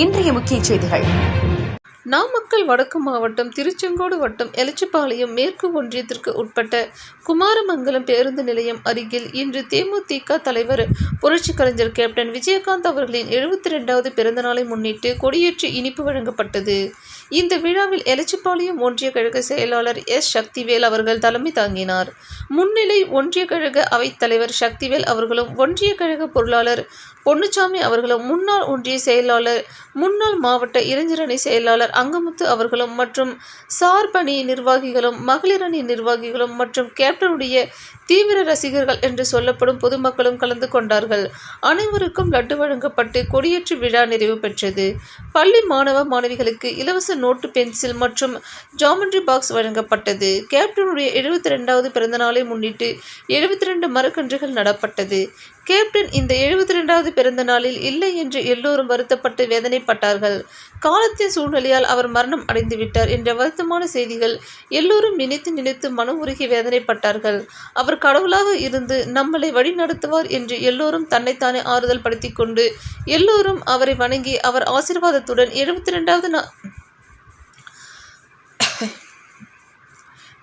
இன்றைய முக்கிய செய்திகள். நாமக்கல் வடக்கு மாவட்டம் திருச்செங்கோடு வட்டம் எலச்சிபாளையம் மேற்கு ஒன்றியத்திற்கு உட்பட்ட குமாரமங்கலம் பேருந்து நிலையம் அருகில் இன்று தேமுதிக தலைவர் புரட்சி கலைஞர் கேப்டன் விஜயகாந்த் அவர்களின் 72வது பிறந்த நாளை முன்னிட்டு கொடியேற்றி இனிப்பு வழங்கப்பட்டது. இந்த விழாவில் எலச்சிபாளையம் ஒன்றிய கழக செயலாளர் எஸ். சக்திவேல் அவர்கள் தலைமை தாங்கினார். முன்னிலை ஒன்றிய கழக அவைத்தலைவர் சக்திவேல் அவர்களும், ஒன்றிய கழக பொருளாளர் பொன்னுச்சாமி அவர்களும், முன்னாள் ஒன்றிய செயலாளர், முன்னாள் மாவட்ட இளைஞரணி செயலாளர் அங்கமுத்து அவர்களும் மற்றும் சார்பணி நிர்வாகிகளும், மகளிர் அணி நிர்வாகிகளும் மற்றும் கேப்டனுடைய தீவிர ரசிகர்கள் என்று சொல்லப்படும் பொதுமக்களும் கலந்து கொண்டார்கள். அனைவருக்கும் லட்டு வழங்கப்பட்டு கொடியேற்று விழா நிறைவு பெற்றது. பள்ளி மாணவ மாணவிகளுக்கு இலவச நோட்டு, பென்சில் மற்றும் ஜாமெட்ரி பாக்ஸ் வழங்கப்பட்டது. கேப்டனுடைய 72வது பிறந்த நாளை முன்னிட்டு 72 மரக்கன்றுகள் நடப்பட்டது. கேப்டன் இந்த 72வது பிறந்த நாளில் இல்லை என்று எல்லோரும் வருத்தப்பட்டு வேதனைப்பட்டார்கள். காலத்தின் சூழ்நிலையால் அவர் மரணம் அடைந்துவிட்டார் என்ற வருத்தமான செய்திகள் எல்லோரும் நினைத்து மனம் உருகி வேதனைப்பட்டார்கள். அவர் கடவுளாக இருந்து நம்மளை வழி நடத்துவார் என்று எல்லோரும் தன்னைத்தானே ஆறுதல் படுத்திக் கொண்டு எல்லோரும் அவரை வணங்கி அவர் ஆசீர்வாதத்துடன்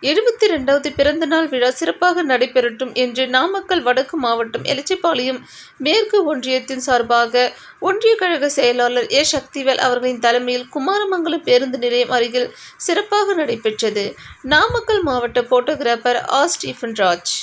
72வது பிறந்த நாள் விழா சிறப்பாக நடைபெறட்டும் என்று நாமக்கல் வடக்கு மாவட்டம் எலச்சிபாளையம் மேற்கு ஒன்றியத்தின் சார்பாக ஒன்றிய கழக செயலாளர் எஸ். சக்திவேல் அவர்களின் தலைமையில் குமாரமங்கலம் பேருந்து நிலையம் அருகில் சிறப்பாக நடைபெற்றது. நாமக்கல் மாவட்ட போட்டோகிராபர் ஆர். ஸ்டீஃபன் ராஜ்.